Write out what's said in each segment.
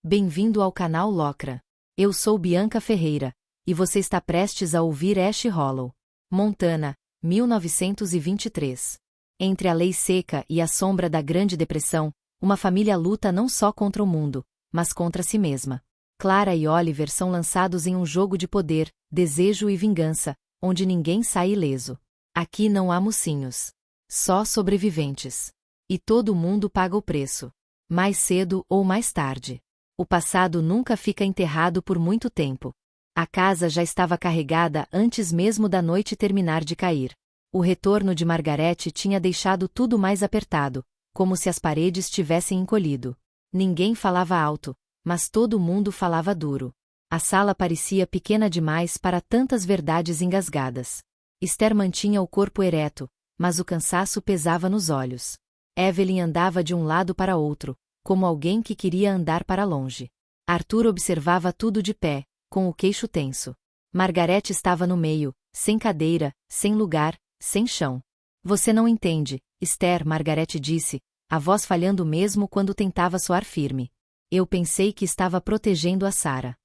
Bem-vindo ao canal Locra. Eu sou Bianca Ferreira, e você está prestes a ouvir Ash Hollow, Montana, 1923. Entre a lei seca e a sombra da Grande Depressão, uma família luta não só contra o mundo, mas contra si mesma. Clara e Oliver são lançados em um jogo de poder, desejo e vingança, onde ninguém sai ileso. Aqui não há mocinhos. Só sobreviventes. E todo mundo paga o preço. Mais cedo ou mais tarde. O passado nunca fica enterrado por muito tempo. A casa já estava carregada antes mesmo da noite terminar de cair. O retorno de Margaret tinha deixado tudo mais apertado, como se as paredes tivessem encolhido. Ninguém falava alto, mas todo mundo falava duro. A sala parecia pequena demais para tantas verdades engasgadas. Esther mantinha o corpo ereto, mas o cansaço pesava nos olhos. Evelyn andava de um lado para outro, como alguém que queria andar para longe. Arthur observava tudo de pé, com o queixo tenso. Margaret estava no meio, sem cadeira, sem lugar, sem chão. Você não entende, Esther, Margaret disse, a voz falhando mesmo quando tentava soar firme. Eu pensei que estava protegendo a Sarah.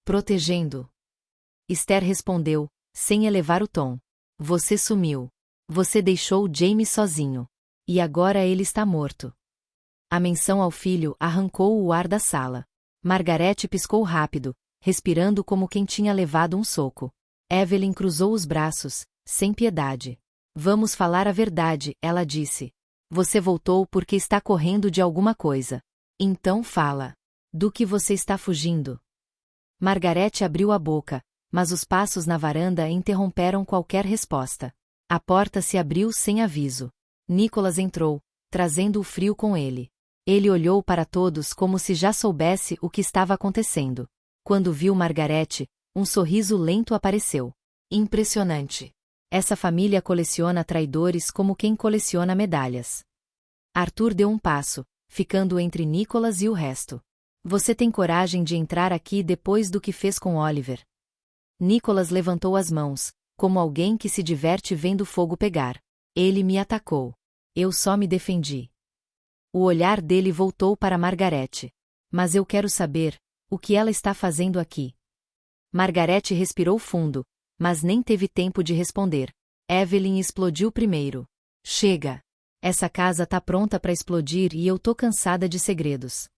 Protegendo? Esther respondeu, sem elevar o tom. Você sumiu. Você deixou James sozinho. E agora ele está morto. A menção ao filho arrancou o ar da sala. Margaret piscou rápido, respirando como quem tinha levado um soco. Evelyn cruzou os braços, sem piedade. Vamos falar a verdade, ela disse. Você voltou porque está correndo de alguma coisa. Então fala. Do que você está fugindo? Margaret abriu a boca, mas os passos na varanda interromperam qualquer resposta. A porta se abriu sem aviso. Nicholas entrou, trazendo o frio com ele. Ele olhou para todos como se já soubesse o que estava acontecendo. Quando viu Margaret, um sorriso lento apareceu. Impressionante. Essa família coleciona traidores como quem coleciona medalhas. Arthur deu um passo, ficando entre Nicholas e o resto. Você tem coragem de entrar aqui depois do que fez com Oliver? Nicholas levantou as mãos, como alguém que se diverte vendo fogo pegar. Ele me atacou. Eu só me defendi. O olhar dele voltou para Margaret. Mas eu quero saber, o que ela está fazendo aqui? Margaret respirou fundo, mas nem teve tempo de responder. Evelyn explodiu primeiro. Chega! Essa casa tá pronta para explodir e eu tô cansada de segredos.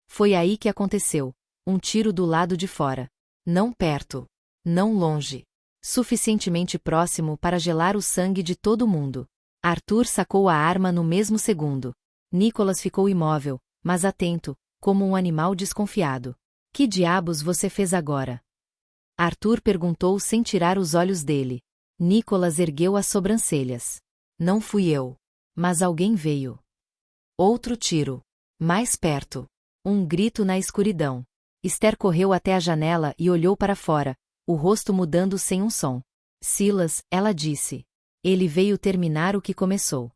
Foi aí que aconteceu. Um tiro do lado de fora. Não perto. Não longe. Suficientemente próximo para gelar o sangue de todo mundo. Arthur sacou a arma no mesmo segundo. Nicholas ficou imóvel, mas atento, como um animal desconfiado. Que diabos você fez agora? Arthur perguntou sem tirar os olhos dele. Nicholas ergueu as sobrancelhas. Não fui eu. Mas alguém veio. Outro tiro. Mais perto. Um grito na escuridão. Esther correu até a janela e olhou para fora, o rosto mudando sem um som. Silas, ela disse. Ele veio terminar o que começou.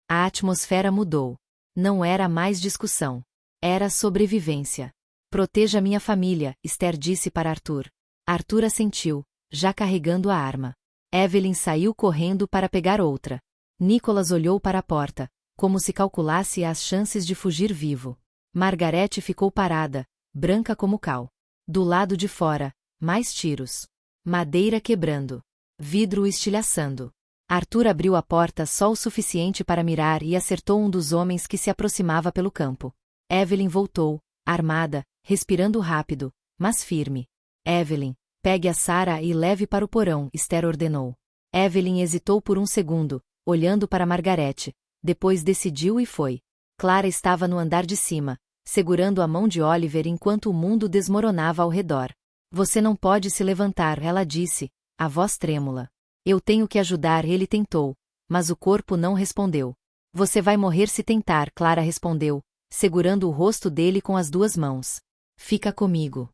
A atmosfera mudou. Não era mais discussão. Era sobrevivência. Proteja minha família, Esther disse para Arthur. Arthur assentiu, já carregando a arma. Evelyn saiu correndo para pegar outra. Nicholas olhou para a porta, como se calculasse as chances de fugir vivo. Margaret ficou parada, branca como cal. Do lado de fora, mais tiros. Madeira quebrando. Vidro estilhaçando. Arthur abriu a porta só o suficiente para mirar e acertou um dos homens que se aproximava pelo campo. Evelyn voltou, armada, respirando rápido, mas firme. Evelyn, pegue a Sarah e leve para o porão, Esther ordenou. Evelyn hesitou por um segundo, olhando para Margaret, depois decidiu e foi. Clara estava no andar de cima, segurando a mão de Oliver enquanto o mundo desmoronava ao redor. Você não pode se levantar, ela disse, a voz trêmula. Eu tenho que ajudar, ele tentou, mas o corpo não respondeu. Você vai morrer se tentar, Clara respondeu, segurando o rosto dele com as duas mãos. Fica comigo.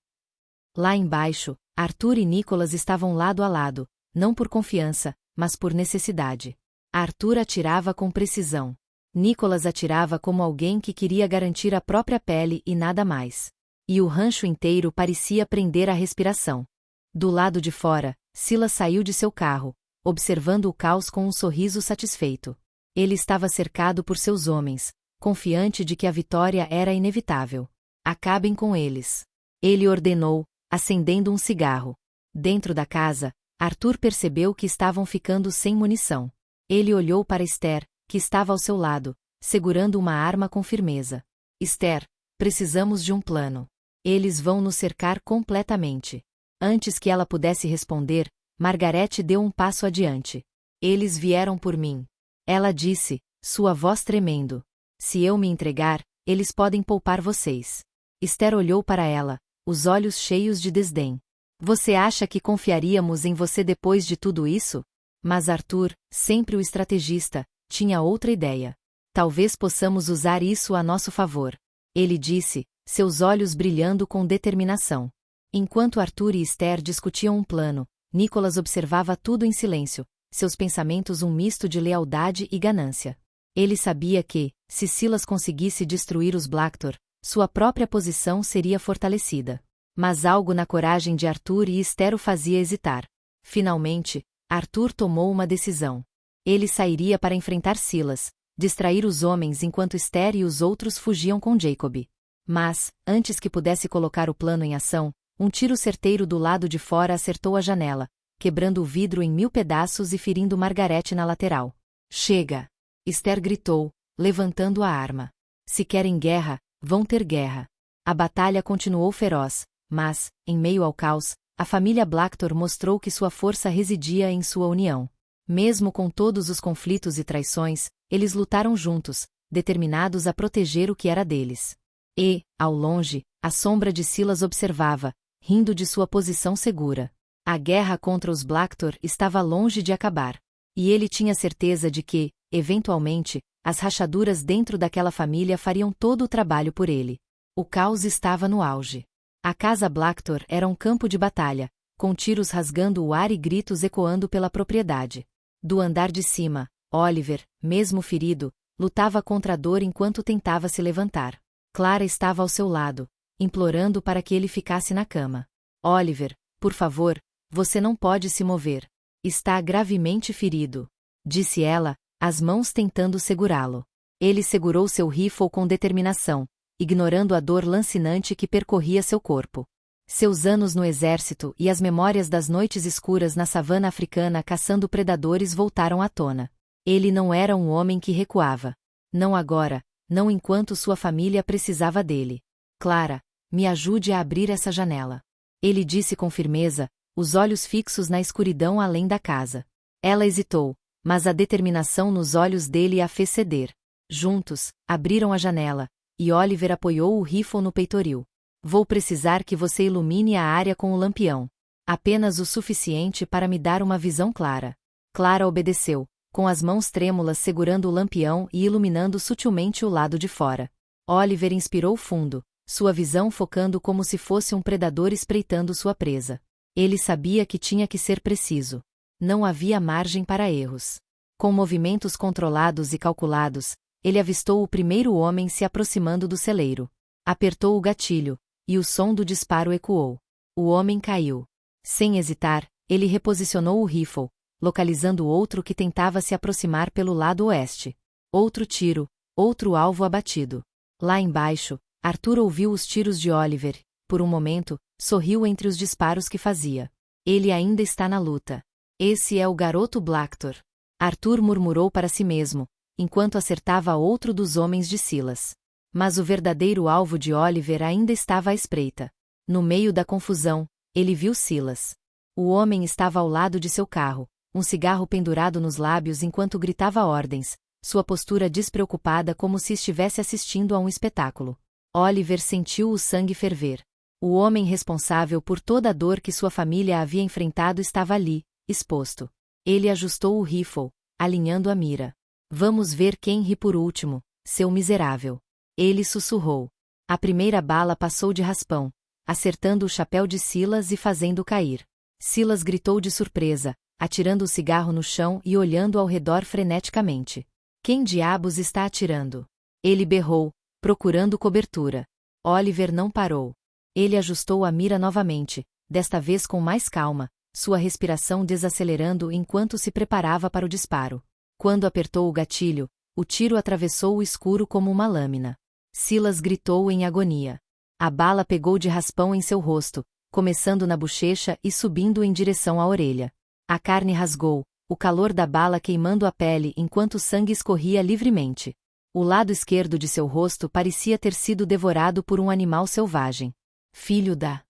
Lá embaixo, Arthur e Nicholas estavam lado a lado, não por confiança, mas por necessidade. Arthur atirava com precisão. Nicholas atirava como alguém que queria garantir a própria pele e nada mais. E o rancho inteiro parecia prender a respiração. Do lado de fora, Silas saiu de seu carro, observando o caos com um sorriso satisfeito. Ele estava cercado por seus homens, confiante de que a vitória era inevitável. Acabem com eles. Ele ordenou, acendendo um cigarro. Dentro da casa, Arthur percebeu que estavam ficando sem munição. Ele olhou para Esther, que estava ao seu lado, segurando uma arma com firmeza. Esther, precisamos de um plano. Eles vão nos cercar completamente. Antes que ela pudesse responder, Margarete deu um passo adiante. Eles vieram por mim. Ela disse, sua voz tremendo. Se eu me entregar, eles podem poupar vocês. Esther olhou para ela, os olhos cheios de desdém. Você acha que confiaríamos em você depois de tudo isso? Mas Arthur, sempre o estrategista, tinha outra ideia. Talvez possamos usar isso a nosso favor. Ele disse, seus olhos brilhando com determinação. Enquanto Arthur e Esther discutiam um plano, Nicholas observava tudo em silêncio, seus pensamentos um misto de lealdade e ganância. Ele sabia que, se Silas conseguisse destruir os Blacktor, sua própria posição seria fortalecida. Mas algo na coragem de Arthur e Esther o fazia hesitar. Finalmente, Arthur tomou uma decisão. Ele sairia para enfrentar Silas, distrair os homens enquanto Esther e os outros fugiam com Jacob. Mas, antes que pudesse colocar o plano em ação, um tiro certeiro do lado de fora acertou a janela, quebrando o vidro em 1000 pedaços e ferindo Margarete na lateral. Chega! Esther gritou, levantando a arma. Se querem guerra, vão ter guerra. A batalha continuou feroz, mas, em meio ao caos, a família Blacktor mostrou que sua força residia em sua união. Mesmo com todos os conflitos e traições, eles lutaram juntos, determinados a proteger o que era deles. E, ao longe, a sombra de Silas observava, rindo de sua posição segura. A guerra contra os Blacktor estava longe de acabar. E ele tinha certeza de que, eventualmente, as rachaduras dentro daquela família fariam todo o trabalho por ele. O caos estava no auge. A casa Blacktor era um campo de batalha, com tiros rasgando o ar e gritos ecoando pela propriedade. Do andar de cima, Oliver, mesmo ferido, lutava contra a dor enquanto tentava se levantar. Clara estava ao seu lado, implorando para que ele ficasse na cama. Oliver, por favor, você não pode se mover. Está gravemente ferido, disse ela, as mãos tentando segurá-lo. Ele segurou seu rifle com determinação, ignorando a dor lancinante que percorria seu corpo. Seus anos no exército e as memórias das noites escuras na savana africana caçando predadores voltaram à tona. Ele não era um homem que recuava. Não agora, não enquanto sua família precisava dele. Clara, me ajude a abrir essa janela. Ele disse com firmeza, os olhos fixos na escuridão além da casa. Ela hesitou, mas a determinação nos olhos dele a fez ceder. Juntos, abriram a janela, e Oliver apoiou o rifle no peitoril. Vou precisar que você ilumine a área com o lampião. Apenas o suficiente para me dar uma visão clara. Clara obedeceu, com as mãos trêmulas segurando o lampião e iluminando sutilmente o lado de fora. Oliver inspirou fundo, sua visão focando como se fosse um predador espreitando sua presa. Ele sabia que tinha que ser preciso. Não havia margem para erros. Com movimentos controlados e calculados, ele avistou o primeiro homem se aproximando do celeiro. Apertou o gatilho, e o som do disparo ecoou. O homem caiu. Sem hesitar, ele reposicionou o rifle, localizando outro que tentava se aproximar pelo lado oeste. Outro tiro, outro alvo abatido. Lá embaixo, Arthur ouviu os tiros de Oliver. Por um momento, sorriu entre os disparos que fazia. Ele ainda está na luta. Esse é o garoto Blacktor. Arthur murmurou para si mesmo, enquanto acertava outro dos homens de Silas. Mas o verdadeiro alvo de Oliver ainda estava à espreita. No meio da confusão, ele viu Silas. O homem estava ao lado de seu carro, um cigarro pendurado nos lábios enquanto gritava ordens, sua postura despreocupada como se estivesse assistindo a um espetáculo. Oliver sentiu o sangue ferver. O homem responsável por toda a dor que sua família havia enfrentado estava ali, exposto. Ele ajustou o rifle, alinhando a mira. Vamos ver quem ri por último, seu miserável. Ele sussurrou. A primeira bala passou de raspão, acertando o chapéu de Silas e fazendo cair. Silas gritou de surpresa, atirando o cigarro no chão e olhando ao redor freneticamente. Quem diabos está atirando? Ele berrou, procurando cobertura. Oliver não parou. Ele ajustou a mira novamente, desta vez com mais calma, sua respiração desacelerando enquanto se preparava para o disparo. Quando apertou o gatilho, o tiro atravessou o escuro como uma lâmina. Silas gritou em agonia. A bala pegou de raspão em seu rosto, começando na bochecha e subindo em direção à orelha. A carne rasgou, o calor da bala queimando a pele enquanto o sangue escorria livremente. O lado esquerdo de seu rosto parecia ter sido devorado por um animal selvagem. Filho da...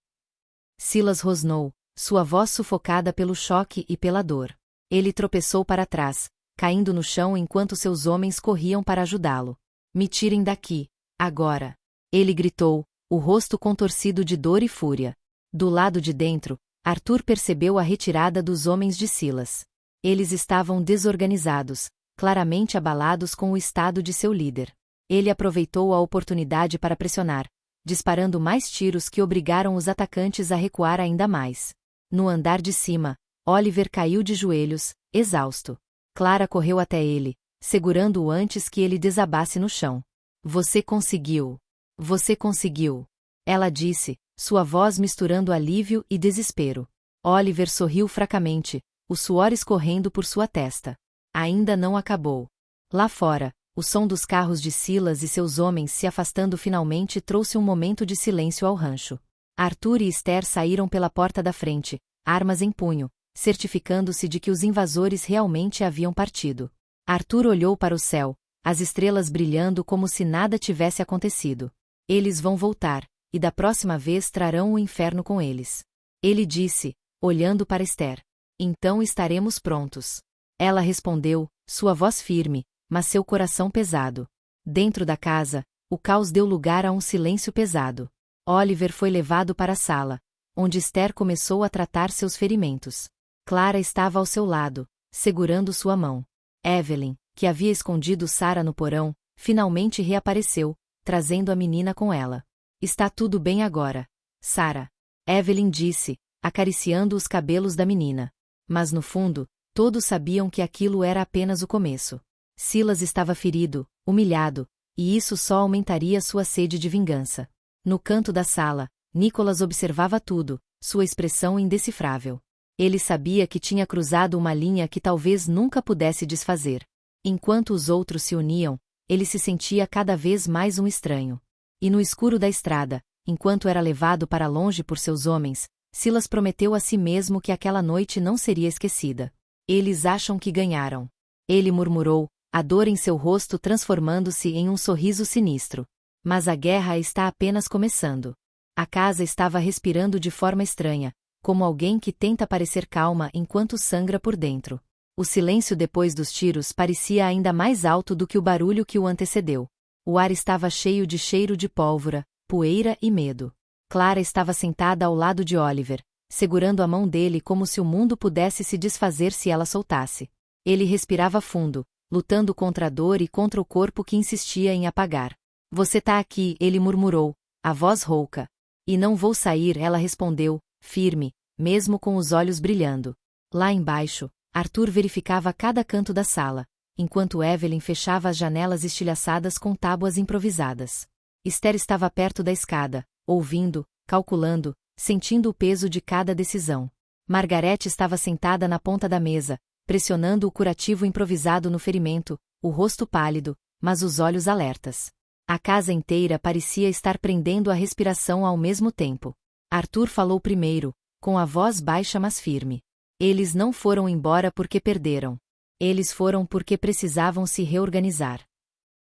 Silas rosnou, sua voz sufocada pelo choque e pela dor. Ele tropeçou para trás, caindo no chão enquanto seus homens corriam para ajudá-lo. Me tirem daqui, agora! Ele gritou, o rosto contorcido de dor e fúria. Do lado de dentro, Arthur percebeu a retirada dos homens de Silas. Eles estavam desorganizados, claramente abalados com o estado de seu líder. Ele aproveitou a oportunidade para pressionar, disparando mais tiros que obrigaram os atacantes a recuar ainda mais. No andar de cima, Oliver caiu de joelhos, exausto. Clara correu até ele, segurando-o antes que ele desabasse no chão. Você conseguiu! Você conseguiu! Ela disse, sua voz misturando alívio e desespero. Oliver sorriu fracamente, o suor escorrendo por sua testa. Ainda não acabou. Lá fora, o som dos carros de Silas e seus homens se afastando finalmente trouxe um momento de silêncio ao rancho. Arthur e Esther saíram pela porta da frente, armas em punho, certificando-se de que os invasores realmente haviam partido. Arthur olhou para o céu, as estrelas brilhando como se nada tivesse acontecido. Eles vão voltar, e da próxima vez trarão o inferno com eles. Ele disse, olhando para Esther. Então estaremos prontos. Ela respondeu, sua voz firme, mas seu coração pesado. Dentro da casa, o caos deu lugar a um silêncio pesado. Oliver foi levado para a sala, onde Esther começou a tratar seus ferimentos. Clara estava ao seu lado, segurando sua mão. Evelyn, que havia escondido Sarah no porão, finalmente reapareceu, trazendo a menina com ela. Está tudo bem agora, Sarah. Evelyn disse, acariciando os cabelos da menina. Mas no fundo, todos sabiam que aquilo era apenas o começo. Silas estava ferido, humilhado, e isso só aumentaria sua sede de vingança. No canto da sala, Nicholas observava tudo, sua expressão indecifrável. Ele sabia que tinha cruzado uma linha que talvez nunca pudesse desfazer. Enquanto os outros se uniam, ele se sentia cada vez mais um estranho. E no escuro da estrada, enquanto era levado para longe por seus homens, Silas prometeu a si mesmo que aquela noite não seria esquecida. Eles acham que ganharam. Ele murmurou, a dor em seu rosto transformando-se em um sorriso sinistro. Mas a guerra está apenas começando. A casa estava respirando de forma estranha, como alguém que tenta parecer calma enquanto sangra por dentro. O silêncio depois dos tiros parecia ainda mais alto do que o barulho que o antecedeu. O ar estava cheio de cheiro de pólvora, poeira e medo. Clara estava sentada ao lado de Oliver, segurando a mão dele como se o mundo pudesse se desfazer se ela soltasse. Ele respirava fundo, lutando contra a dor e contra o corpo que insistia em apagar. Você tá aqui, ele murmurou, a voz rouca. E não vou sair, ela respondeu, firme, mesmo com os olhos brilhando. Lá embaixo, Arthur verificava cada canto da sala, enquanto Evelyn fechava as janelas estilhaçadas com tábuas improvisadas. Esther estava perto da escada, ouvindo, calculando, sentindo o peso de cada decisão. Margarete estava sentada na ponta da mesa, pressionando o curativo improvisado no ferimento, o rosto pálido, mas os olhos alertas. A casa inteira parecia estar prendendo a respiração ao mesmo tempo. Arthur falou primeiro, com a voz baixa mas firme. Eles não foram embora porque perderam. Eles foram porque precisavam se reorganizar.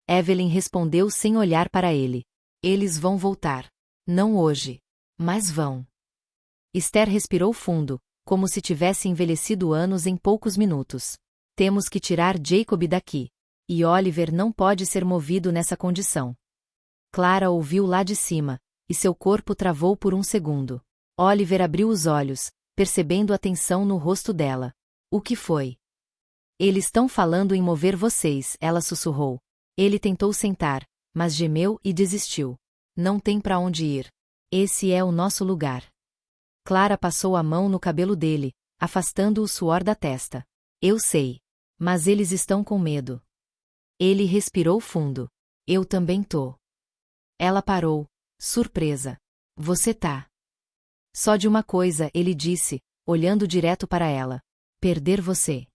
Evelyn respondeu sem olhar para ele. Eles vão voltar. Não hoje. Mas vão. Esther respirou fundo, como se tivesse envelhecido anos em poucos minutos. Temos que tirar Jacob daqui. E Oliver não pode ser movido nessa condição. Clara ouviu lá de cima, e seu corpo travou por um segundo. Oliver abriu os olhos, percebendo a tensão no rosto dela. O que foi? Eles estão falando em mover vocês, ela sussurrou. Ele tentou sentar, mas gemeu e desistiu. Não tem para onde ir. Esse é o nosso lugar. Clara passou a mão no cabelo dele, afastando o suor da testa. Eu sei. Mas eles estão com medo. Ele respirou fundo. Eu também tô. Ela parou, surpresa. Você tá. Só de uma coisa, ele disse, olhando direto para ela. Perder você.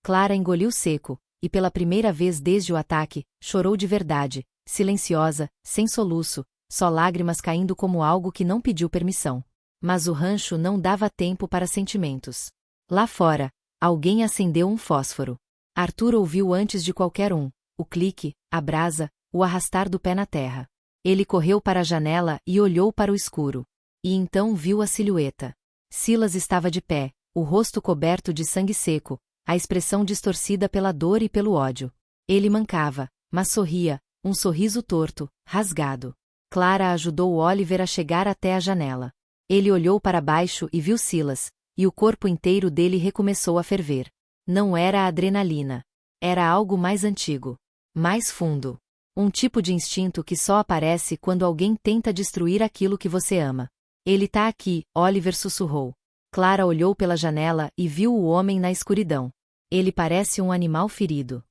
Clara engoliu seco, e pela primeira vez desde o ataque, chorou de verdade, silenciosa, sem soluço, só lágrimas caindo como algo que não pediu permissão. Mas o rancho não dava tempo para sentimentos. Lá fora, alguém acendeu um fósforo. Arthur ouviu antes de qualquer um, o clique, a brasa, o arrastar do pé na terra. Ele correu para a janela e olhou para o escuro. E então viu a silhueta. Silas estava de pé, o rosto coberto de sangue seco, a expressão distorcida pela dor e pelo ódio. Ele mancava, mas sorria, um sorriso torto, rasgado. Clara ajudou Oliver a chegar até a janela. Ele olhou para baixo e viu Silas, e o corpo inteiro dele recomeçou a ferver. Não era a adrenalina. Era algo mais antigo. Mais fundo. Um tipo de instinto que só aparece quando alguém tenta destruir aquilo que você ama. Ele tá aqui, Oliver sussurrou. Clara olhou pela janela e viu o homem na escuridão. Ele parece um animal ferido.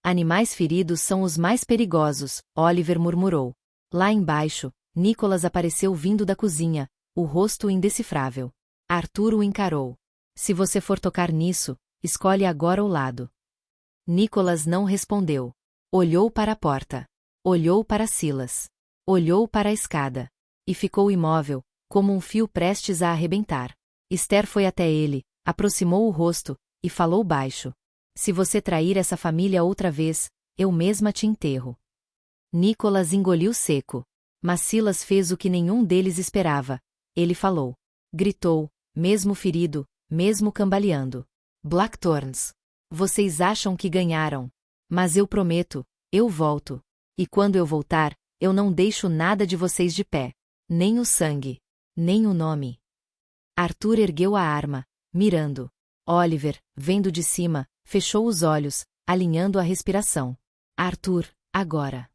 Animais feridos são os mais perigosos, Oliver murmurou. Lá embaixo, Nicholas apareceu vindo da cozinha, o rosto indecifrável. Arthur o encarou. Se você for tocar nisso, escolhe agora o lado. Nicholas não respondeu. Olhou para a porta. Olhou para Silas. Olhou para a escada. E ficou imóvel, como um fio prestes a arrebentar. Esther foi até ele, aproximou o rosto, e falou baixo. Se você trair essa família outra vez, eu mesma te enterro. Nicholas engoliu seco. Mas Silas fez o que nenhum deles esperava. Ele falou. Gritou, mesmo ferido, mesmo cambaleando. Blackthorns. Vocês acham que ganharam. Mas eu prometo, eu volto. E quando eu voltar, eu não deixo nada de vocês de pé. Nem o sangue. Nem o nome. Arthur ergueu a arma, mirando. Oliver, vendo de cima, fechou os olhos, alinhando a respiração. Arthur, agora.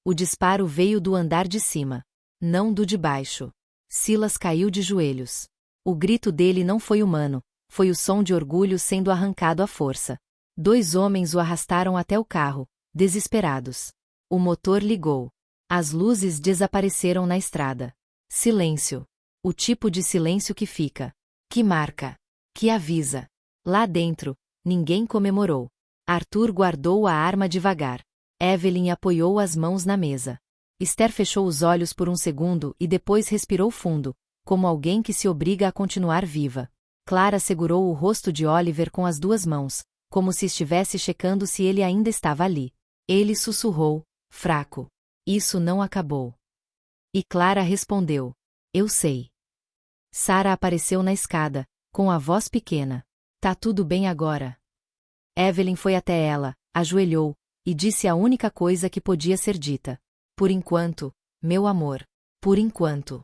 O disparo veio do andar de cima. Não do de baixo. Silas caiu de joelhos. O grito dele não foi humano, foi o som de orgulho sendo arrancado à força. 2 homens o arrastaram até o carro, desesperados. O motor ligou. As luzes desapareceram na estrada. Silêncio. O tipo de silêncio que fica. Que marca. Que avisa. Lá dentro, ninguém comemorou. Arthur guardou a arma devagar. Evelyn apoiou as mãos na mesa. Esther fechou os olhos por um segundo e depois respirou fundo, como alguém que se obriga a continuar viva. Clara segurou o rosto de Oliver com as 2 mãos, como se estivesse checando se ele ainda estava ali. Ele sussurrou, fraco. Isso não acabou. E Clara respondeu. Eu sei. Sarah apareceu na escada, com a voz pequena. Tá tudo bem agora. Evelyn foi até ela, ajoelhou, e disse a única coisa que podia ser dita. Por enquanto, meu amor. Por enquanto.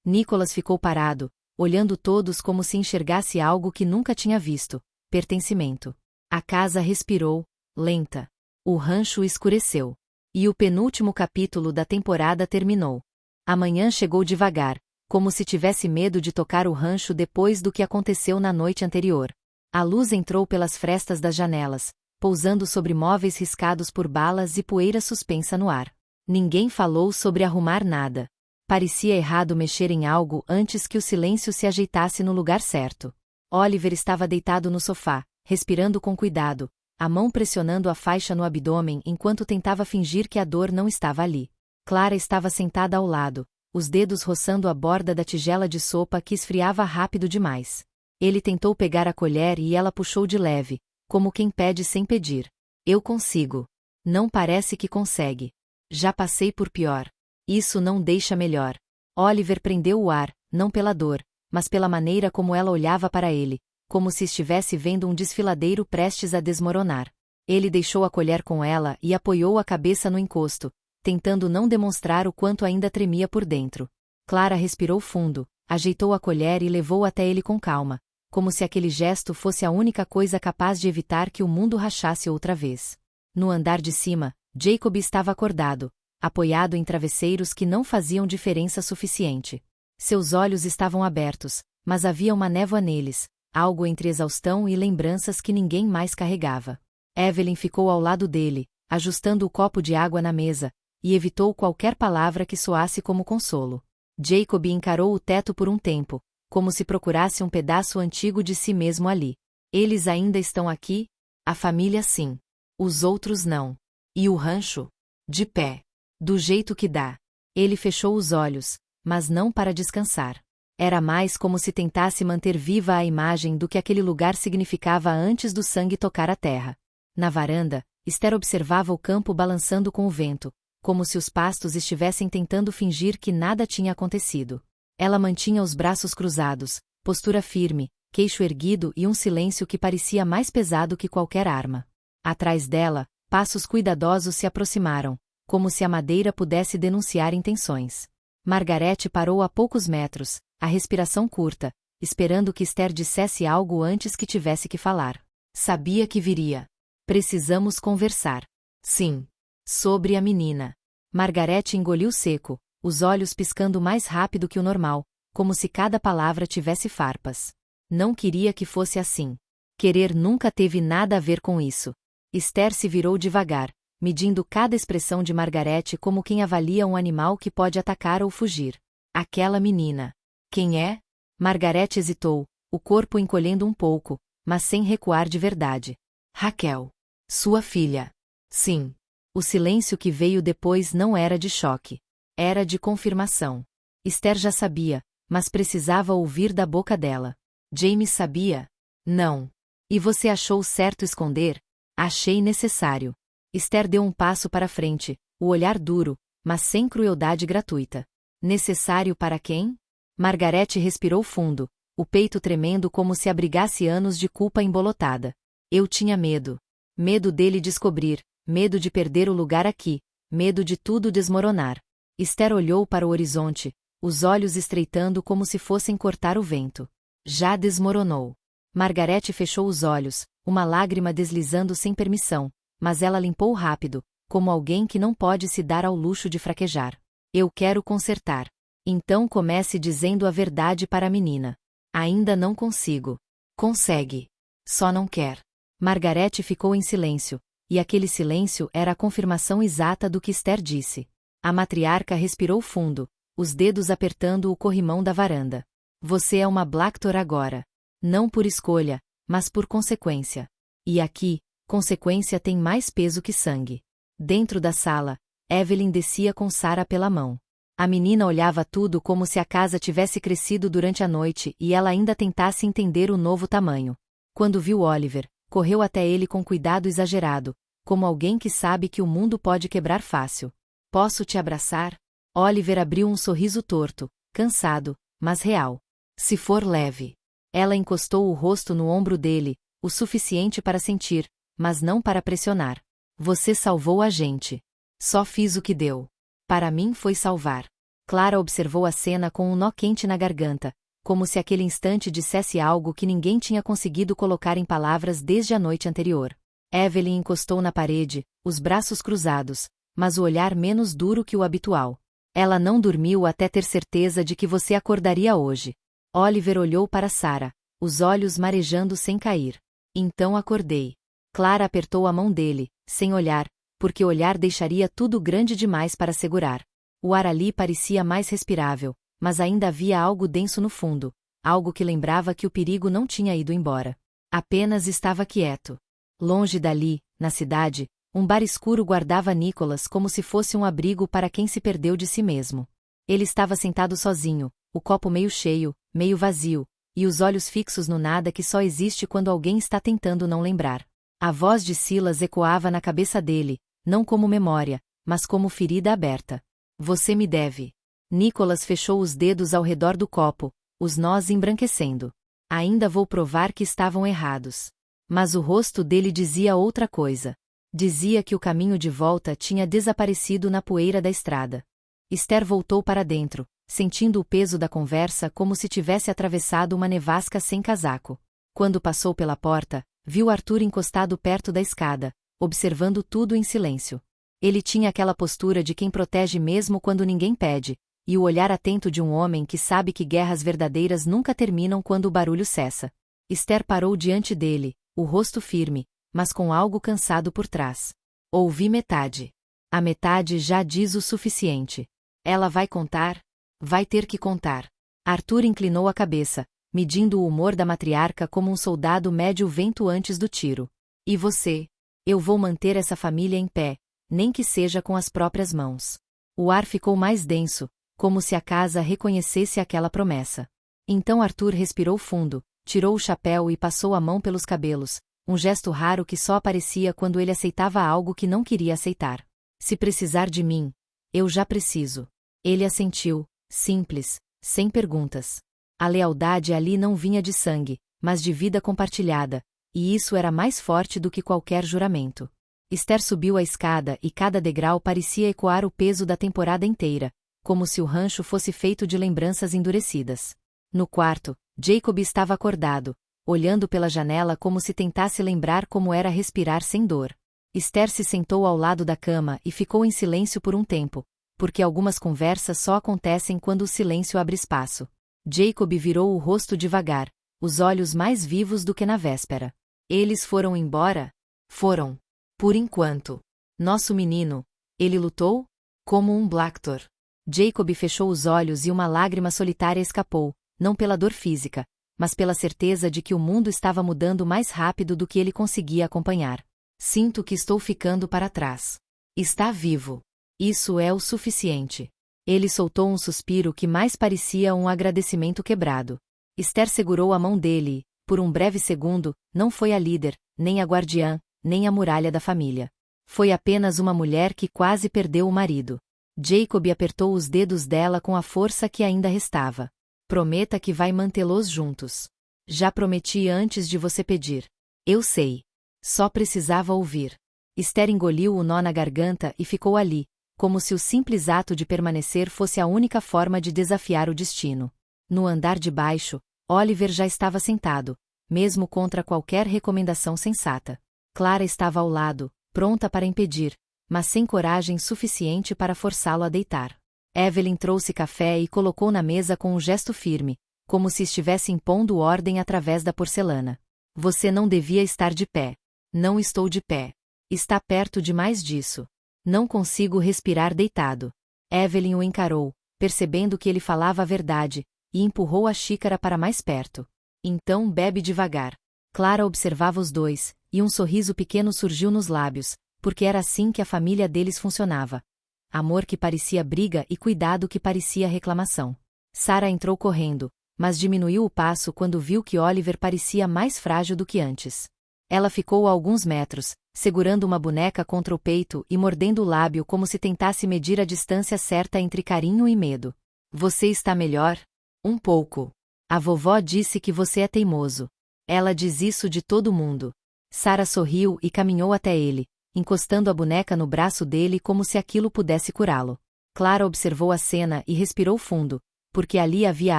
Nicholas ficou parado, olhando todos como se enxergasse algo que nunca tinha visto. Pertencimento. A casa respirou, lenta. O rancho escureceu. E o penúltimo capítulo da temporada terminou. A manhã chegou devagar, como se tivesse medo de tocar o rancho depois do que aconteceu na noite anterior. A luz entrou pelas frestas das janelas, pousando sobre móveis riscados por balas e poeira suspensa no ar. Ninguém falou sobre arrumar nada. Parecia errado mexer em algo antes que o silêncio se ajeitasse no lugar certo. Oliver estava deitado no sofá, respirando com cuidado, a mão pressionando a faixa no abdômen enquanto tentava fingir que a dor não estava ali. Clara estava sentada ao lado, os dedos roçando a borda da tigela de sopa que esfriava rápido demais. Ele tentou pegar a colher e ela puxou de leve, como quem pede sem pedir. Eu consigo. Não parece que consegue. Já passei por pior. Isso não deixa melhor. Oliver prendeu o ar, não pela dor, mas pela maneira como ela olhava para ele, como se estivesse vendo um desfiladeiro prestes a desmoronar. Ele deixou a colher com ela e apoiou a cabeça no encosto, tentando não demonstrar o quanto ainda tremia por dentro. Clara respirou fundo, ajeitou a colher e levou até ele com calma, como se aquele gesto fosse a única coisa capaz de evitar que o mundo rachasse outra vez. No andar de cima, Jacob estava acordado, apoiado em travesseiros que não faziam diferença suficiente. Seus olhos estavam abertos, mas havia uma névoa neles, algo entre exaustão e lembranças que ninguém mais carregava. Evelyn ficou ao lado dele, ajustando o copo de água na mesa, e evitou qualquer palavra que soasse como consolo. Jacob encarou o teto por um tempo, como se procurasse um pedaço antigo de si mesmo ali. Eles ainda estão aqui? A família sim. Os outros não. E o rancho? De pé. Do jeito que dá. Ele fechou os olhos, mas não para descansar. Era mais como se tentasse manter viva a imagem do que aquele lugar significava antes do sangue tocar a terra. Na varanda, Esther observava o campo balançando com o vento, como se os pastos estivessem tentando fingir que nada tinha acontecido. Ela mantinha os braços cruzados, postura firme, queixo erguido e um silêncio que parecia mais pesado que qualquer arma. Atrás dela, passos cuidadosos se aproximaram, como se a madeira pudesse denunciar intenções. Margarete parou a poucos metros, a respiração curta, esperando que Esther dissesse algo antes que tivesse que falar. Sabia que viria. Precisamos conversar. Sim. Sobre a menina. Margarete engoliu seco, os olhos piscando mais rápido que o normal, como se cada palavra tivesse farpas. Não queria que fosse assim. Querer nunca teve nada a ver com isso. Esther se virou devagar, medindo cada expressão de Margarete como quem avalia um animal que pode atacar ou fugir. Aquela menina. Quem é? Margarete hesitou, o corpo encolhendo um pouco, mas sem recuar de verdade. Raquel. Sua filha. Sim. O silêncio que veio depois não era de choque. Era de confirmação. Esther já sabia, mas precisava ouvir da boca dela. James sabia? Não. E você achou certo esconder? Achei necessário. Esther deu um passo para frente, o olhar duro, mas sem crueldade gratuita. Necessário para quem? Margarete respirou fundo, o peito tremendo como se abrigasse anos de culpa embolotada. Eu tinha medo. Medo dele descobrir, medo de perder o lugar aqui, medo de tudo desmoronar. Esther olhou para o horizonte, os olhos estreitando como se fossem cortar o vento. Já desmoronou. Margarete fechou os olhos, uma lágrima deslizando sem permissão, mas ela limpou rápido, como alguém que não pode se dar ao luxo de fraquejar. Eu quero consertar. Então comece dizendo a verdade para a menina. Ainda não consigo. Consegue. Só não quer. Margarete ficou em silêncio, e aquele silêncio era a confirmação exata do que Esther disse. A matriarca respirou fundo, os dedos apertando o corrimão da varanda. Você é uma Blacktor agora. Não por escolha, mas por consequência. E aqui, consequência tem mais peso que sangue. Dentro da sala, Evelyn descia com Sarah pela mão. A menina olhava tudo como se a casa tivesse crescido durante a noite e ela ainda tentasse entender o novo tamanho. Quando viu Oliver, correu até ele com cuidado exagerado, como alguém que sabe que o mundo pode quebrar fácil. Posso te abraçar? Oliver abriu um sorriso torto, cansado, mas real. Se for leve. Ela encostou o rosto no ombro dele, o suficiente para sentir, mas não para pressionar. Você salvou a gente. Só fiz o que deu. Para mim foi salvar. Clara observou a cena com um nó quente na garganta, como se aquele instante dissesse algo que ninguém tinha conseguido colocar em palavras desde a noite anterior. Evelyn encostou na parede, os braços cruzados, mas o olhar menos duro que o habitual. Ela não dormiu até ter certeza de que você acordaria hoje. Oliver olhou para Sarah, os olhos marejando sem cair. Então acordei. Clara apertou a mão dele, sem olhar, porque olhar deixaria tudo grande demais para segurar. O ar ali parecia mais respirável, mas ainda havia algo denso no fundo, algo que lembrava que o perigo não tinha ido embora. Apenas estava quieto. Longe dali, na cidade, um bar escuro guardava Nicholas como se fosse um abrigo para quem se perdeu de si mesmo. Ele estava sentado sozinho, o copo meio cheio, meio vazio, e os olhos fixos no nada que só existe quando alguém está tentando não lembrar. A voz de Silas ecoava na cabeça dele, não como memória, mas como ferida aberta. Você me deve. Nicholas fechou os dedos ao redor do copo, os nós embranquecendo. Ainda vou provar que estavam errados. Mas o rosto dele dizia outra coisa. Dizia que o caminho de volta tinha desaparecido na poeira da estrada. Esther voltou para dentro, sentindo o peso da conversa como se tivesse atravessado uma nevasca sem casaco. Quando passou pela porta, viu Arthur encostado perto da escada, observando tudo em silêncio. Ele tinha aquela postura de quem protege mesmo quando ninguém pede, e o olhar atento de um homem que sabe que guerras verdadeiras nunca terminam quando o barulho cessa. Esther parou diante dele, o rosto firme, mas com algo cansado por trás. Ouvi metade. A metade já diz o suficiente. Ela vai contar? Vai ter que contar. Arthur inclinou a cabeça, medindo o humor da matriarca como um soldado mede o vento antes do tiro. E você? Eu vou manter essa família em pé, nem que seja com as próprias mãos. O ar ficou mais denso, como se a casa reconhecesse aquela promessa. Então Arthur respirou fundo, tirou o chapéu e passou a mão pelos cabelos, um gesto raro que só aparecia quando ele aceitava algo que não queria aceitar. Se precisar de mim, eu já preciso. Ele assentiu, simples, sem perguntas. A lealdade ali não vinha de sangue, mas de vida compartilhada, e isso era mais forte do que qualquer juramento. Esther subiu a escada e cada degrau parecia ecoar o peso da temporada inteira, como se o rancho fosse feito de lembranças endurecidas. No quarto, Jacob estava acordado, olhando pela janela como se tentasse lembrar como era respirar sem dor. Esther se sentou ao lado da cama e ficou em silêncio por um tempo, porque algumas conversas só acontecem quando o silêncio abre espaço. Jacob virou o rosto devagar, os olhos mais vivos do que na véspera. Eles foram embora? Foram. Por enquanto. Nosso menino, ele lutou? Como um Blacktor. Jacob fechou os olhos e uma lágrima solitária escapou, não pela dor física, mas pela certeza de que o mundo estava mudando mais rápido do que ele conseguia acompanhar. Sinto que estou ficando para trás. Está vivo. Isso é o suficiente. Ele soltou um suspiro que mais parecia um agradecimento quebrado. Esther segurou a mão dele e, por um breve segundo, não foi a líder, nem a guardiã, nem a muralha da família. Foi apenas uma mulher que quase perdeu o marido. Jacob apertou os dedos dela com a força que ainda restava. Prometa que vai mantê-los juntos. Já prometi antes de você pedir. Eu sei. Só precisava ouvir. Esther engoliu o nó na garganta e ficou ali, como se o simples ato de permanecer fosse a única forma de desafiar o destino. No andar de baixo, Oliver já estava sentado, mesmo contra qualquer recomendação sensata. Clara estava ao lado, pronta para impedir, mas sem coragem suficiente para forçá-lo a deitar. Evelyn trouxe café e colocou na mesa com um gesto firme, como se estivesse impondo ordem através da porcelana. Você não devia estar de pé. Não estou de pé. Está perto demais disso. Não consigo respirar deitado. Evelyn o encarou, percebendo que ele falava a verdade, e empurrou a xícara para mais perto. Então bebe devagar. Clara observava os dois, e um sorriso pequeno surgiu nos lábios, porque era assim que a família deles funcionava. Amor que parecia briga e cuidado que parecia reclamação. Sarah entrou correndo, mas diminuiu o passo quando viu que Oliver parecia mais frágil do que antes. Ela ficou a alguns metros, segurando uma boneca contra o peito e mordendo o lábio como se tentasse medir a distância certa entre carinho e medo. Você está melhor? Um pouco. A vovó disse que você é teimoso. Ela diz isso de todo mundo. Sarah sorriu e caminhou até ele, encostando a boneca no braço dele como se aquilo pudesse curá-lo. Clara observou a cena e respirou fundo, porque ali havia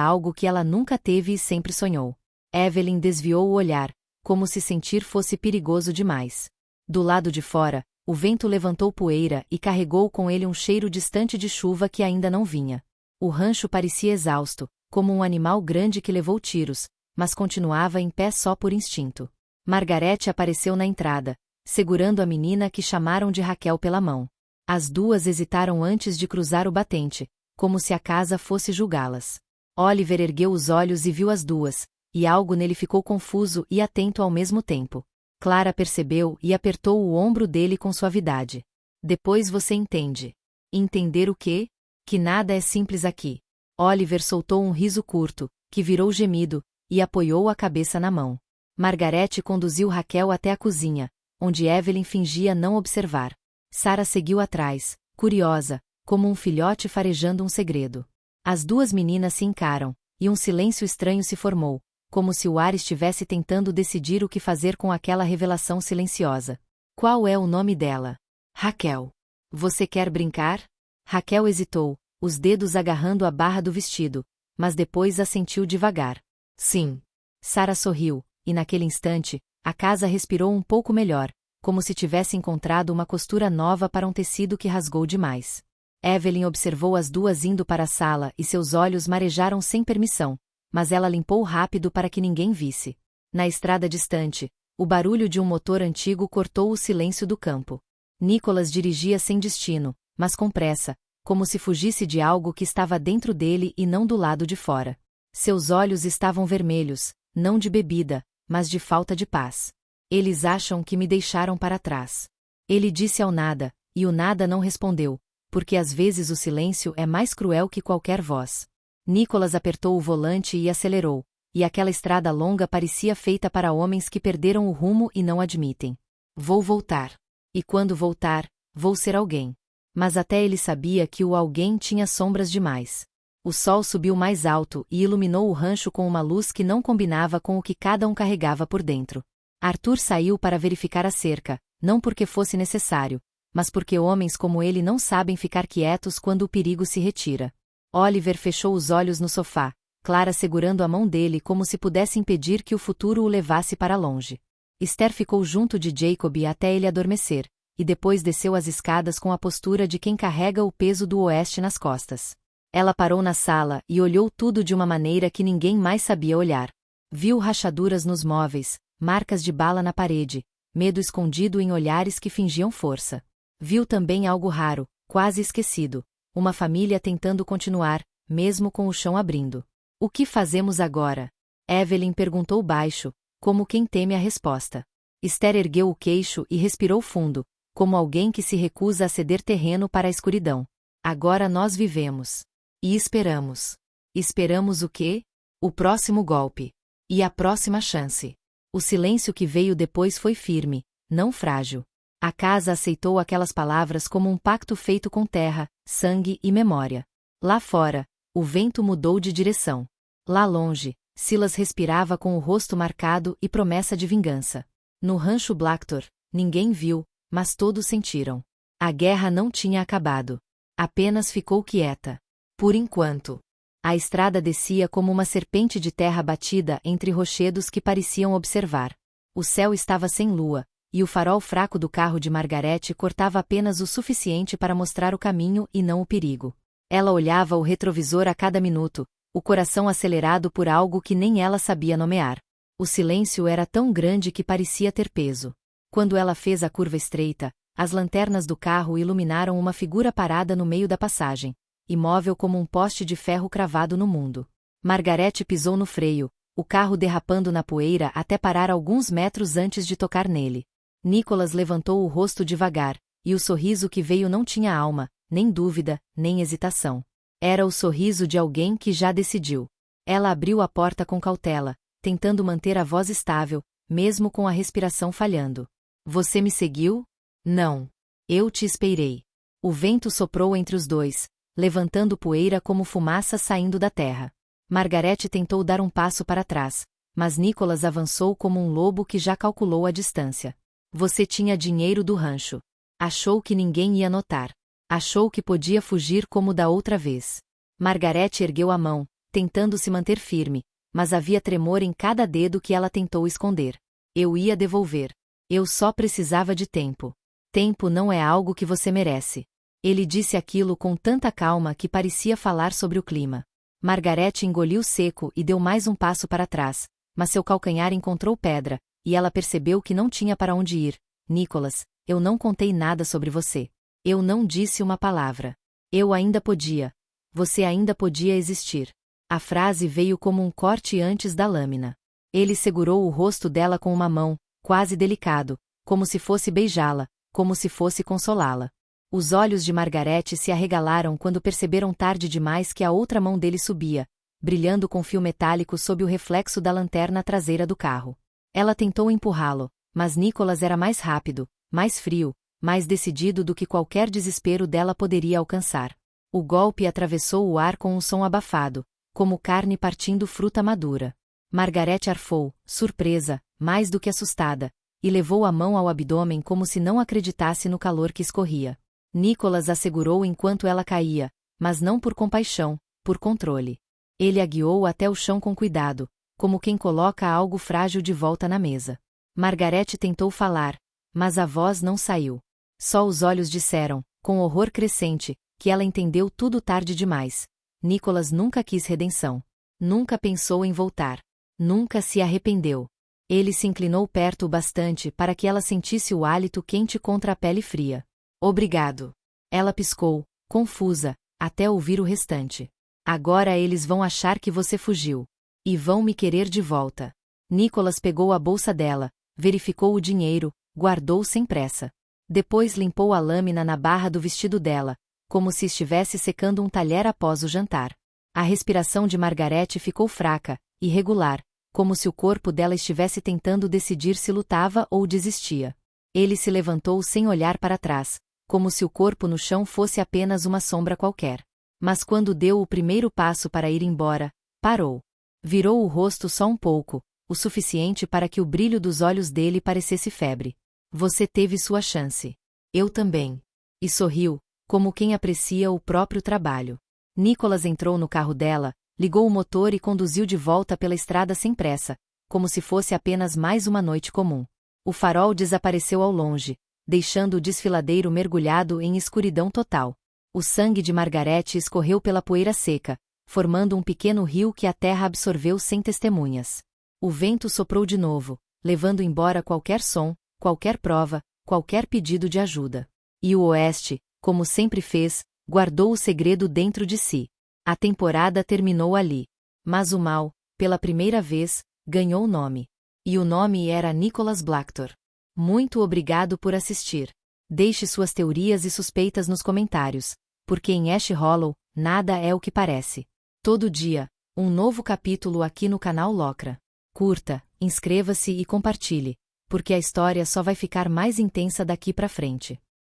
algo que ela nunca teve e sempre sonhou. Evelyn desviou o olhar, como se sentir fosse perigoso demais. Do lado de fora, o vento levantou poeira e carregou com ele um cheiro distante de chuva que ainda não vinha. O rancho parecia exausto, como um animal grande que levou tiros, mas continuava em pé só por instinto. Margarete apareceu na entrada, segurando a menina que chamaram de Raquel pela mão. As duas hesitaram antes de cruzar o batente, como se a casa fosse julgá-las. Oliver ergueu os olhos e viu as duas, e algo nele ficou confuso e atento ao mesmo tempo. Clara percebeu e apertou o ombro dele com suavidade. Depois você entende. Entender o quê? Que nada é simples aqui. Oliver soltou um riso curto, que virou gemido, e apoiou a cabeça na mão. Margarete conduziu Raquel até a cozinha, onde Evelyn fingia não observar. Sarah seguiu atrás, curiosa, como um filhote farejando um segredo. As duas meninas se encaram, e um silêncio estranho se formou, como se o ar estivesse tentando decidir o que fazer com aquela revelação silenciosa. Qual é o nome dela? Raquel. Você quer brincar? Raquel hesitou, os dedos agarrando a barra do vestido, mas depois assentiu devagar. Sim. Sarah sorriu, e naquele instante, a casa respirou um pouco melhor, como se tivesse encontrado uma costura nova para um tecido que rasgou demais. Evelyn observou as duas indo para a sala e seus olhos marejaram sem permissão, mas ela limpou rápido para que ninguém visse. Na estrada distante, o barulho de um motor antigo cortou o silêncio do campo. Nicholas dirigia sem destino, mas com pressa, como se fugisse de algo que estava dentro dele e não do lado de fora. Seus olhos estavam vermelhos, não de bebida, mas de falta de paz. Eles acham que me deixaram para trás. Ele disse ao nada, e o nada não respondeu, porque às vezes o silêncio é mais cruel que qualquer voz. Nicholas apertou o volante e acelerou, e aquela estrada longa parecia feita para homens que perderam o rumo e não admitem. Vou voltar. E quando voltar, vou ser alguém. Mas até ele sabia que o alguém tinha sombras demais. O sol subiu mais alto e iluminou o rancho com uma luz que não combinava com o que cada um carregava por dentro. Arthur saiu para verificar a cerca, não porque fosse necessário, mas porque homens como ele não sabem ficar quietos quando o perigo se retira. Oliver fechou os olhos no sofá, Clara segurando a mão dele como se pudesse impedir que o futuro o levasse para longe. Esther ficou junto de Jacob até ele adormecer, e depois desceu as escadas com a postura de quem carrega o peso do oeste nas costas. Ela parou na sala e olhou tudo de uma maneira que ninguém mais sabia olhar. Viu rachaduras nos móveis, marcas de bala na parede, medo escondido em olhares que fingiam força. Viu também algo raro, quase esquecido, uma família tentando continuar, mesmo com o chão abrindo. O que fazemos agora? Evelyn perguntou baixo, como quem teme a resposta. Esther ergueu o queixo e respirou fundo, como alguém que se recusa a ceder terreno para a escuridão. Agora nós vivemos. E esperamos. Esperamos o quê? O próximo golpe. E a próxima chance. O silêncio que veio depois foi firme, não frágil. A casa aceitou aquelas palavras como um pacto feito com terra, sangue e memória. Lá fora, o vento mudou de direção. Lá longe, Silas respirava com o rosto marcado e promessa de vingança. No rancho Blacktor, ninguém viu, mas todos sentiram. A guerra não tinha acabado. Apenas ficou quieta. Por enquanto. A estrada descia como uma serpente de terra batida entre rochedos que pareciam observar. O céu estava sem lua, e o farol fraco do carro de Margarete cortava apenas o suficiente para mostrar o caminho e não o perigo. Ela olhava o retrovisor a cada minuto, o coração acelerado por algo que nem ela sabia nomear. O silêncio era tão grande que parecia ter peso. Quando ela fez a curva estreita, as lanternas do carro iluminaram uma figura parada no meio da passagem, imóvel como um poste de ferro cravado no mundo. Margarete pisou no freio, o carro derrapando na poeira até parar alguns metros antes de tocar nele. Nicholas levantou o rosto devagar, e o sorriso que veio não tinha alma, nem dúvida, nem hesitação. Era o sorriso de alguém que já decidiu. Ela abriu a porta com cautela, tentando manter a voz estável, mesmo com a respiração falhando. Você me seguiu? Não. Eu te esperei. O vento soprou entre os dois, levantando poeira como fumaça saindo da terra. Margarete tentou dar um passo para trás, mas Nicholas avançou como um lobo que já calculou a distância. Você tinha dinheiro do rancho. Achou que ninguém ia notar. Achou que podia fugir como da outra vez. Margarete ergueu a mão, tentando se manter firme, mas havia tremor em cada dedo que ela tentou esconder. Eu ia devolver. Eu só precisava de tempo. Tempo não é algo que você merece. Ele disse aquilo com tanta calma que parecia falar sobre o clima. Margarete engoliu seco e deu mais um passo para trás, mas seu calcanhar encontrou pedra, e ela percebeu que não tinha para onde ir. Nicholas, eu não contei nada sobre você. Eu não disse uma palavra. Eu ainda podia. Você ainda podia existir. A frase veio como um corte antes da lâmina. Ele segurou o rosto dela com uma mão, quase delicado, como se fosse beijá-la, como se fosse consolá-la. Os olhos de Margarete se arregalaram quando perceberam tarde demais que a outra mão dele subia, brilhando com fio metálico sob o reflexo da lanterna traseira do carro. Ela tentou empurrá-lo, mas Nicholas era mais rápido, mais frio, mais decidido do que qualquer desespero dela poderia alcançar. O golpe atravessou o ar com um som abafado, como carne partindo fruta madura. Margarete arfou, surpresa, mais do que assustada, e levou a mão ao abdômen como se não acreditasse no calor que escorria. Nicholas a segurou enquanto ela caía, mas não por compaixão, por controle. Ele a guiou até o chão com cuidado, como quem coloca algo frágil de volta na mesa. Margarete tentou falar, mas a voz não saiu. Só os olhos disseram, com horror crescente, que ela entendeu tudo tarde demais. Nicholas nunca quis redenção. Nunca pensou em voltar. Nunca se arrependeu. Ele se inclinou perto o bastante para que ela sentisse o hálito quente contra a pele fria. Obrigado. Ela piscou, confusa, até ouvir o restante. Agora eles vão achar que você fugiu. E vão me querer de volta. Nicholas pegou a bolsa dela, verificou o dinheiro, guardou sem pressa. Depois limpou a lâmina na barra do vestido dela, como se estivesse secando um talher após o jantar. A respiração de Margaret ficou fraca, irregular, como se o corpo dela estivesse tentando decidir se lutava ou desistia. Ele se levantou sem olhar para trás, como se o corpo no chão fosse apenas uma sombra qualquer. Mas quando deu o primeiro passo para ir embora, parou. Virou o rosto só um pouco, o suficiente para que o brilho dos olhos dele parecesse febre. Você teve sua chance. Eu também. E sorriu, como quem aprecia o próprio trabalho. Nicholas entrou no carro dela, ligou o motor e conduziu de volta pela estrada sem pressa, como se fosse apenas mais uma noite comum. O farol desapareceu ao longe, deixando o desfiladeiro mergulhado em escuridão total. O sangue de Margaret escorreu pela poeira seca, formando um pequeno rio que a terra absorveu sem testemunhas. O vento soprou de novo, levando embora qualquer som, qualquer prova, qualquer pedido de ajuda. E o oeste, como sempre fez, guardou o segredo dentro de si. A temporada terminou ali. Mas o mal, pela primeira vez, ganhou nome. E o nome era Nicholas Blacktor. Muito obrigado por assistir. Deixe suas teorias e suspeitas nos comentários, porque em Ash Hollow, nada é o que parece. Todo dia, um novo capítulo aqui no canal Locra. Curta, inscreva-se e compartilhe, porque a história só vai ficar mais intensa daqui pra frente.